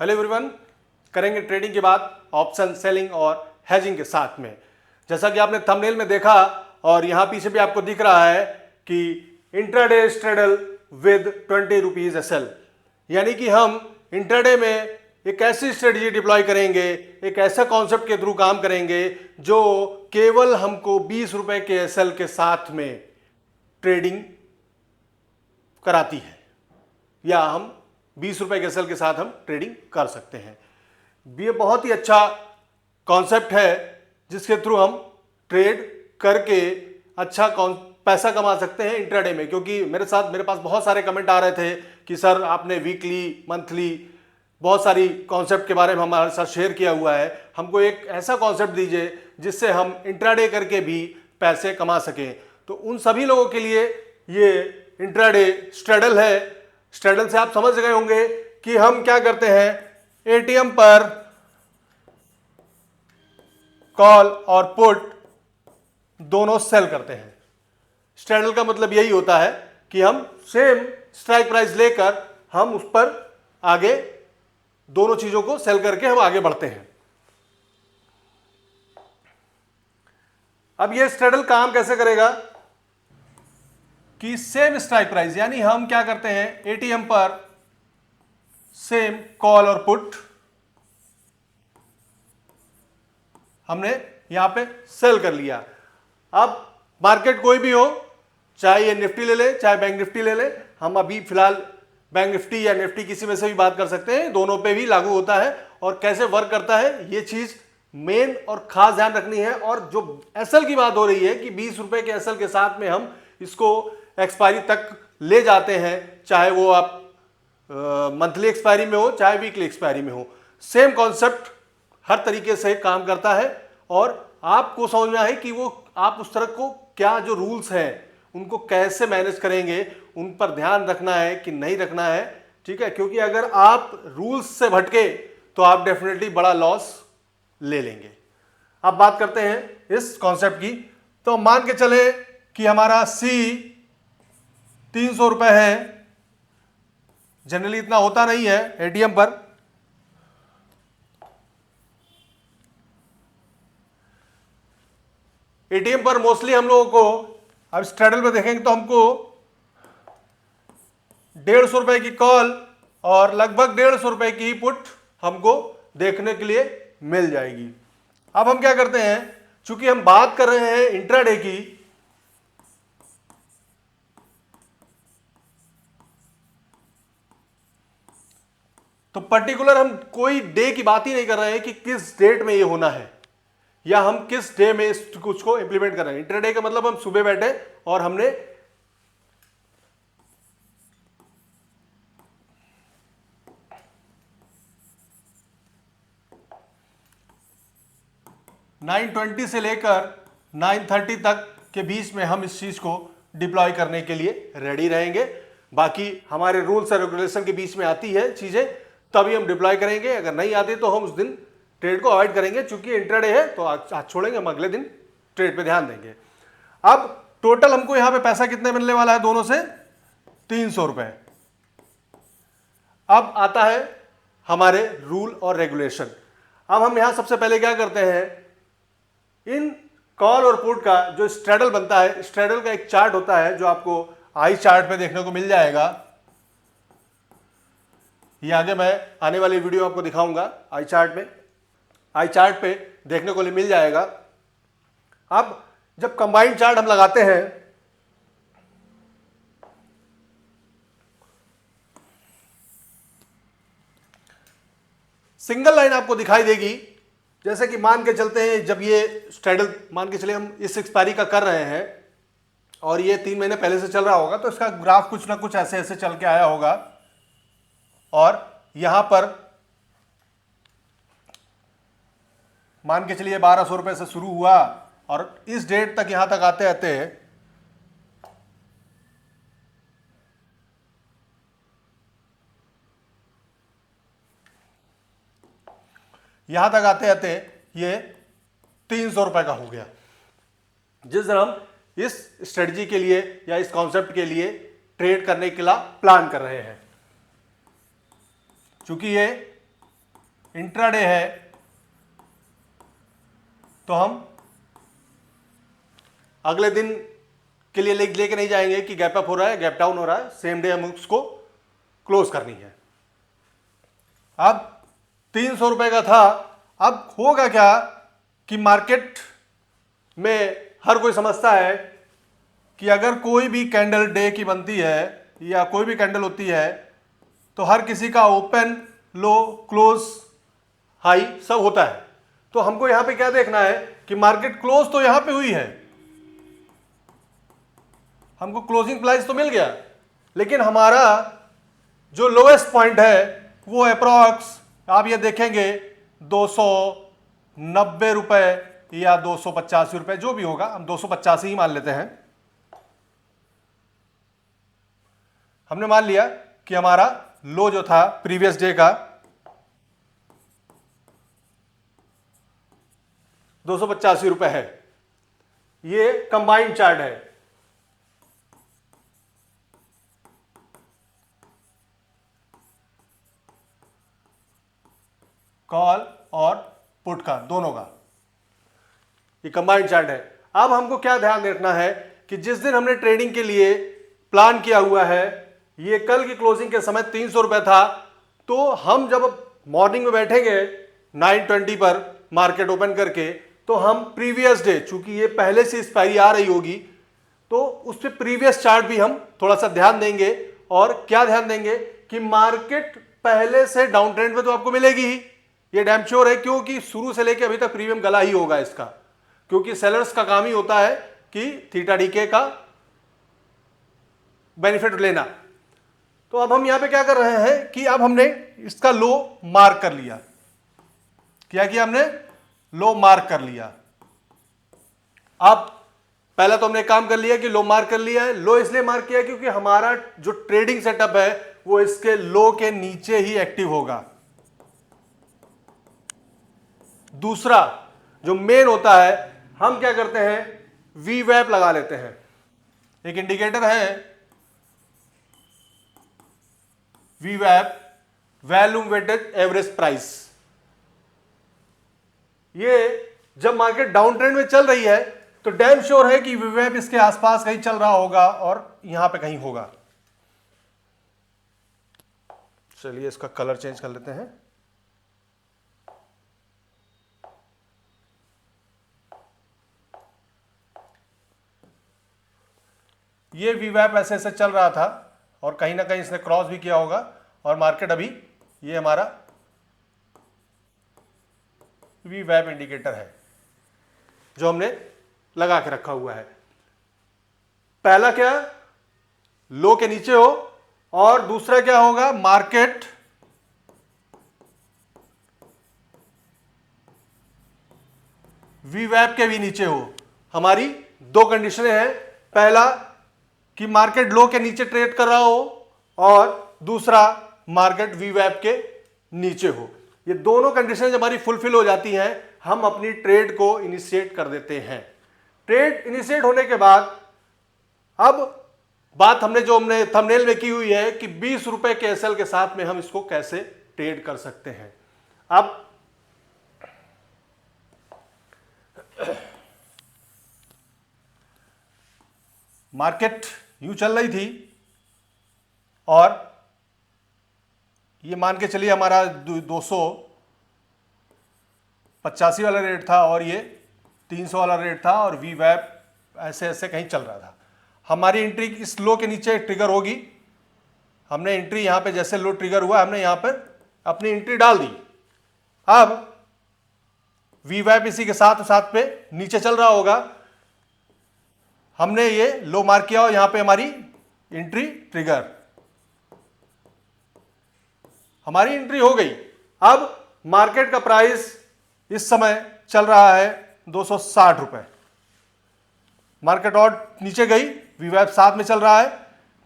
Hello everyone, करेंगे trading के बाद ऑप्शन सेलिंग और हेजिंग के साथ में। जैसा कि आपने थंबनेल में देखा और यहाँ पीछे भी आपको दिख रहा है कि intraday straddle with 20 rupees SL, यानी कि हम इंट्राडे में एक ऐसी स्ट्रेटजी डिप्लॉय करेंगे, एक ऐसा कॉन्सेप्ट के थ्रू काम करेंगे जो केवल हमको 20 रुपए के एसएल के साथ में ट्रेडिंग कराती है, या हम 20 रुपए के एसएल के साथ हम ट्रेडिंग कर सकते हैं। ये बहुत ही अच्छा कॉन्सेप्ट है जिसके थ्रू हम ट्रेड करके अच्छा पैसा कमा सकते हैं इंट्राडे में। क्योंकि मेरे पास बहुत सारे कमेंट आ रहे थे कि सर आपने वीकली, मंथली बहुत सारी कॉन्सेप्ट के बारे में हमारे साथ शेयर किया हुआ है, हमको एक ऐसा कॉन्सेप्ट दीजिए जिससे हम इंट्राडे करके भी पैसे कमा सकें। तो उन सभी लोगों के लिए ये इंट्राडे स्ट्रेडल है। स्ट्रेडल से आप समझ गए होंगे कि हम क्या करते हैं, एटीएम पर कॉल और पुट दोनों सेल करते हैं। स्ट्रेडल का मतलब यही होता है कि हम सेम स्ट्राइक प्राइस लेकर हम उस पर आगे दोनों चीजों को सेल करके हम आगे बढ़ते हैं। अब ये स्ट्रेडल काम कैसे करेगा कि सेम स्ट्राइक प्राइस, यानी हम क्या करते हैं एटीएम पर सेम कॉल और पुट हमने यहां पे सेल कर लिया। अब मार्केट कोई भी हो, चाहे ये निफ्टी ले ले चाहे बैंक निफ्टी ले ले, हम अभी फिलहाल बैंक निफ्टी या निफ्टी किसी में से भी बात कर सकते हैं, दोनों पे भी लागू होता है। और कैसे वर्क करता है ये चीज मेन और खास ध्यान रखनी है। और जो एसएल की बात हो रही है कि 20 रुपए के एसएल के साथ में हम इसको एक्सपायरी तक ले जाते हैं, चाहे वो आप मंथली एक्सपायरी में हो चाहे वीकली एक्सपायरी में हो, सेम कॉन्सेप्ट हर तरीके से काम करता है। और आपको समझना है कि वो आप उस तरह को क्या जो रूल्स हैं उनको कैसे मैनेज करेंगे, उन पर ध्यान रखना है कि नहीं रखना है, ठीक है। क्योंकि अगर आप रूल्स से भटके तो आप डेफिनेटली बड़ा लॉस ले लेंगे। अब बात करते हैं इस कॉन्सेप्ट की। तो मान के चले कि हमारा सी 300 रुपए है, जनरली इतना होता नहीं है एटीएम पर। एटीएम पर मोस्टली हम लोगों को, अब स्ट्रेडल में देखेंगे तो हमको 150 रुपए की कॉल और लगभग 150 रुपए की पुट हमको देखने के लिए मिल जाएगी। अब हम क्या करते हैं, चूंकि हम बात कर रहे हैं इंट्राडे की, तो पर्टिकुलर हम कोई डे की बात ही नहीं कर रहे हैं कि किस डेट में ये होना है या हम किस डे में इस कुछ को इंप्लीमेंट कर रहे हैं। इंट्राडे का मतलब हम सुबह बैठे और हमने $920 से लेकर 930 तक के बीच में हम इस चीज को डिप्लॉय करने के लिए रेडी रहेंगे। बाकी हमारे रूल्स और रेगुलेशन के बीच में आती है चीजें, तभी हम डिप्लॉय करेंगे। अगर नहीं आती तो हम उस दिन ट्रेड को अवॉइड करेंगे। चूंकि इंट्राडे है तो आज छोड़ेंगे, हम अगले दिन ट्रेड पे ध्यान देंगे। अब टोटल हमको यहां पे पैसा कितने मिलने वाला है, दोनों से 300 रुपए। अब आता है हमारे रूल और रेगुलेशन। अब हम यहां सबसे पहले क्या करते हैं, इन कॉल और पुट का जो स्ट्रेडल बनता है, स्ट्रेडल का एक चार्ट होता है जो आपको आई चार्ट पे देखने को मिल जाएगा। ये आगे मैं आने वाली वीडियो आपको दिखाऊंगा। आई चार्ट पे देखने को मिल जाएगा। अब जब कंबाइंड चार्ट हम लगाते हैं, सिंगल लाइन आपको दिखाई देगी। जैसे कि मान के चलते हैं, जब ये स्ट्रेडल मान के चले हम इस एक्सपायरी का कर रहे हैं और ये 3 महीने पहले से चल रहा होगा, तो इसका ग्राफ कुछ ना कुछ ऐसे ऐसे चल के आया होगा। और यहां पर मान के चलिए 1200 रुपए से शुरू हुआ और इस डेट तक यहां तक आते आते ये 300 रुपए का हो गया। जिस दिन हम इस स्ट्रेटजी के लिए या इस कॉन्सेप्ट के लिए ट्रेड करने के लिए प्लान कर रहे हैं, चूंकि ये इंट्राडे है तो हम अगले दिन के लिए लेके नहीं जाएंगे कि गैप अप हो रहा है, गैप डाउन हो रहा है, सेम डे हम उसको क्लोज करनी है। अब 300 रुपए का था, अब होगा क्या कि मार्केट में हर कोई समझता है कि अगर कोई भी कैंडल डे की बनती है या कोई भी कैंडल होती है तो हर किसी का ओपन, लो, क्लोज, हाई सब होता है। तो हमको यहां पे क्या देखना है कि मार्केट क्लोज तो यहां पे हुई है, हमको क्लोजिंग प्राइस तो मिल गया, लेकिन हमारा जो लोएस्ट पॉइंट है वो अप्रॉक्स आप ये देखेंगे 290 रुपए या 285 रुपए, जो भी होगा, हम 285 ही मान लेते हैं। हमने मान लिया कि हमारा लो जो था प्रीवियस डे का 285 रुपए है। ये कंबाइंड चार्ट है, कॉल और पुट का, दोनों का ये कंबाइंड चार्ट है। अब हमको क्या ध्यान रखना है कि जिस दिन हमने ट्रेडिंग के लिए प्लान किया हुआ है, ये कल की क्लोजिंग के समय 300 रुपए था, तो हम जब मॉर्निंग में बैठेंगे 9:20 पर मार्केट ओपन करके, तो हम प्रीवियस डे, चूंकि ये पहले से एक्सपायरी आ रही होगी, तो उस पर प्रीवियस चार्ट भी हम थोड़ा सा ध्यान देंगे। और क्या ध्यान देंगे कि मार्केट पहले से डाउन ट्रेंड में तो आपको मिलेगी ही, ये डैम श्योर है, क्योंकि शुरू से लेकर अभी तक प्रीमियम गला ही होगा इसका, क्योंकि सेलर्स का काम ही होता है कि थीटा डीके का बेनिफिट लेना। तो अब हम यहां पे क्या कर रहे हैं कि अब हमने इसका लो मार्क कर लिया। क्या किया हमने? लो मार्क कर लिया। अब पहला तो हमने काम कर लिया कि लो मार्क कर लिया है। लो इसलिए मार्क किया क्योंकि हमारा जो ट्रेडिंग सेटअप है वो इसके लो के नीचे ही एक्टिव होगा। दूसरा जो मेन होता है, हम क्या करते हैं, वीवैप लगा लेते हैं। एक इंडिकेटर है वीवैप, वॉल्यूम वेटेड एवरेज प्राइस। ये जब मार्केट डाउन ट्रेंड में चल रही है तो डैम श्योर है कि वीवैप इसके आसपास कहीं चल रहा होगा और यहां पे कहीं होगा। चलिए इसका कलर चेंज कर लेते हैं। ये वीवैप ऐसे ऐसे चल रहा था और कहीं ना कहीं इसने क्रॉस भी किया होगा और मार्केट अभी, ये हमारा वीवैप इंडिकेटर है जो हमने लगा के रखा हुआ है। पहला क्या, लो के नीचे हो, और दूसरा क्या होगा, मार्केट वीवैप के भी नीचे हो। हमारी दो कंडीशनें हैं, पहला कि मार्केट लो के नीचे ट्रेड कर रहा हो और दूसरा मार्केट वीवैप के नीचे हो। ये दोनों कंडीशन जब हमारी फुलफिल हो जाती हैं, हम अपनी ट्रेड को इनिशिएट कर देते हैं। ट्रेड इनिशिएट होने के बाद अब बात हमने थंबनेल में की हुई है कि 20 रुपए के एसएल के साथ में हम इसको कैसे ट्रेड कर सकते हैं। अब मार्केट यूं चल रही थी और ये मान के चलिए हमारा 285 वाला रेट था और ये 300 वाला रेट था और वीवैप ऐसे ऐसे कहीं चल रहा था। हमारी एंट्री इस लो के नीचे ट्रिगर होगी। हमने एंट्री यहां पे, जैसे लो ट्रिगर हुआ हमने यहां पर अपनी एंट्री डाल दी। अब वीवैप इसी के साथ साथ पे नीचे चल रहा होगा, हमने ये लो मार्क किया और यहां पे हमारी एंट्री ट्रिगर, हमारी एंट्री हो गई। अब मार्केट का प्राइस इस समय चल रहा है 260 रुपए। मार्केट और नीचे गई, वीवैप साथ में चल रहा है।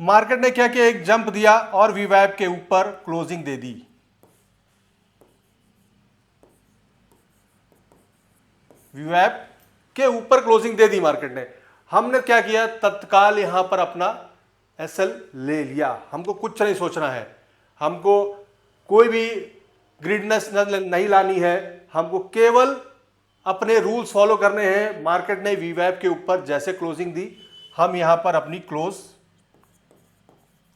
मार्केट ने क्या किया, एक जंप दिया और वीवैप के ऊपर क्लोजिंग दे दी। वीवैप के ऊपर क्लोजिंग दे दी मार्केट ने। हमने क्या किया, तत्काल यहां पर अपना एसएल ले लिया। हमको कुछ नहीं सोचना है, हमको कोई भी ग्रीडनेस नहीं लानी है, हमको केवल अपने रूल्स फॉलो करने हैं। मार्केट ने वीवैप के ऊपर जैसे क्लोजिंग दी, हम यहां पर अपनी क्लोज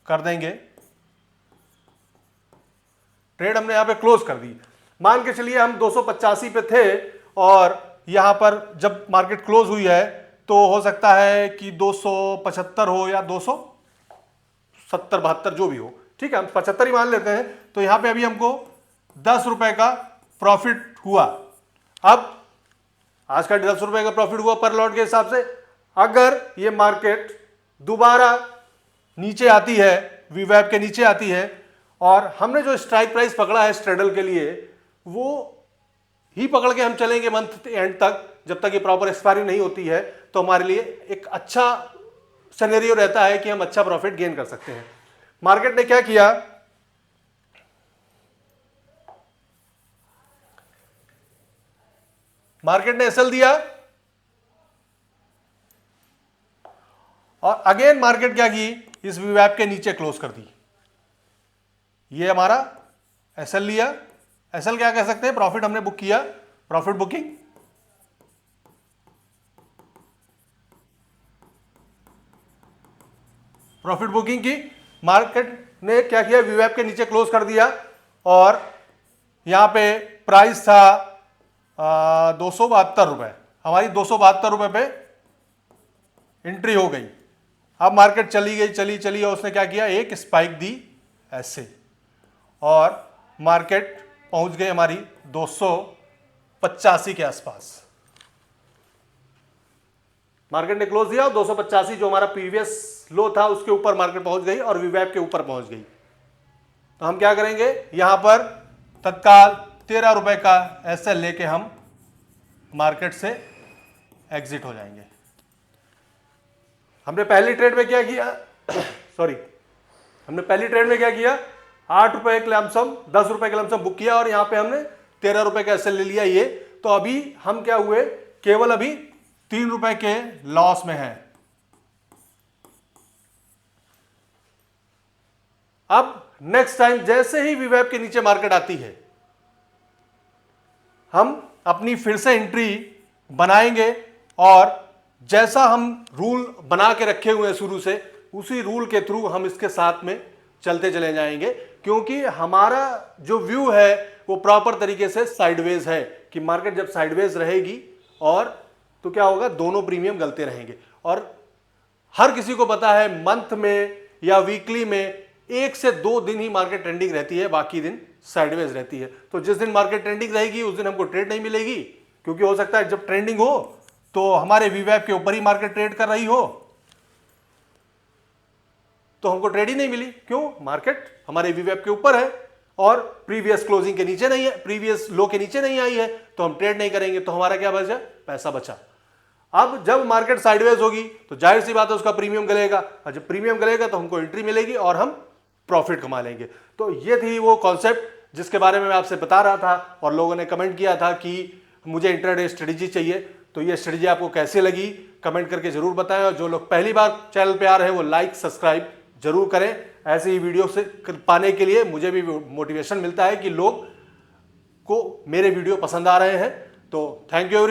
कर देंगे। ट्रेड हमने यहां पे क्लोज कर दी। मान के चलिए हम 285 पे थे और यहां पर जब मार्केट क्लोज हुई है तो हो सकता है कि 275 हो या 270-72 जो भी हो, ठीक है, हम 75 ही मान लेते हैं। तो यहां पे अभी हमको 10 रुपए का प्रॉफिट हुआ। अब आज का 10 रुपए का प्रॉफिट हुआ पर लॉट के हिसाब से। अगर ये मार्केट दोबारा नीचे आती है, वीवैप के नीचे आती है, और हमने जो स्ट्राइक प्राइस पकड़ा है स्ट्रेडल के लिए वो ही पकड़ के हम चलेंगे मंथ एंड तक, जब तक ये प्रॉपर एक्सपायरी नहीं होती है, तो हमारे लिए एक अच्छा सिनेरियो रहता है कि हम अच्छा प्रॉफिट गेन कर सकते हैं। मार्केट ने क्या किया, मार्केट ने एसएल दिया और अगेन मार्केट क्या की, इस वीवैप के नीचे क्लोज कर दी। ये हमारा एसएल लिया। एसएल क्या कह सकते हैं, प्रॉफिट हमने बुक किया, प्रॉफिट बुकिंग। प्रॉफिट बुकिंग की। मार्केट ने क्या किया, वीवैप के नीचे क्लोज कर दिया और यहां पे प्राइस था 272 रुपए। हमारी 272 रुपए पे एंट्री हो गई। अब मार्केट चली गई, चली और उसने क्या किया, एक स्पाइक दी ऐसे, और मार्केट पहुंच गई हमारी 285 के आसपास। मार्केट ने क्लोज दिया और 285 जो हमारा प्रीवियस लो था उसके ऊपर मार्केट पहुंच गई और वीवैप के ऊपर पहुंच गई। तो हम क्या करेंगे, यहां पर तत्काल 13 रुपए का एसएल लेके हम मार्केट से एग्जिट हो जाएंगे। हमने पहली ट्रेड में क्या किया सॉरी, हमने पहली ट्रेड में क्या किया, 8 रुपए के लमसम 10 रुपए के लमसम बुक किया और यहां पे हमने 13 रुपए का एसएल ले लिया ये। तो अभी हम क्या हुए, केवल अभी 3 रुपए के लॉस में है। अब नेक्स्ट टाइम जैसे ही वीवैप के नीचे मार्केट आती है, हम अपनी फिर से एंट्री बनाएंगे और जैसा हम रूल बना के रखे हुए हैं शुरू से, उसी रूल के थ्रू हम इसके साथ में चलते चले जाएंगे। क्योंकि हमारा जो व्यू है वो प्रॉपर तरीके से साइडवेज है कि मार्केट जब साइडवेज रहेगी और तो क्या होगा, दोनों प्रीमियम गलते रहेंगे। और हर किसी को पता है मंथ में या वीकली में 1 से 2 दिन ही मार्केट ट्रेंडिंग रहती है, बाकी दिन साइडवेज रहती है। तो जिस दिन मार्केट ट्रेंडिंग रहेगी उस दिन हमको ट्रेड नहीं मिलेगी, क्योंकि हो सकता है जब ट्रेंडिंग हो तो हमारे वीवैप के ऊपर ही मार्केट ट्रेड कर रही हो, तो हमको ट्रेड ही नहीं मिली। क्यों, मार्केट हमारे वीवैप के ऊपर है और प्रीवियस क्लोजिंग के नीचे नहीं है, प्रीवियस लो के नीचे नहीं आई है, तो हम ट्रेड नहीं करेंगे। तो हमारा क्या बचा, पैसा बचा। अब जब मार्केट साइडवेज होगी तो जाहिर सी बात है उसका प्रीमियम गलेगा, और जब प्रीमियम गलेगा तो हमको एंट्री मिलेगी और हम प्रॉफिट कमा लेंगे। तो ये थी वो कॉन्सेप्ट जिसके बारे में मैं आपसे बता रहा था और लोगों ने कमेंट किया था कि मुझे इंट्राडे स्ट्रेटेजी चाहिए। तो ये स्ट्रेटेजी आपको कैसे लगी कमेंट करके जरूर बताएं, और जो लोग पहली बार चैनल पे आ रहे हैं वो लाइक सब्सक्राइब जरूर करें। ऐसे ही वीडियो से पाने के लिए मुझे भी मोटिवेशन मिलता है कि लोग को मेरे वीडियो पसंद आ रहे हैं। तो थैंक यू एवरी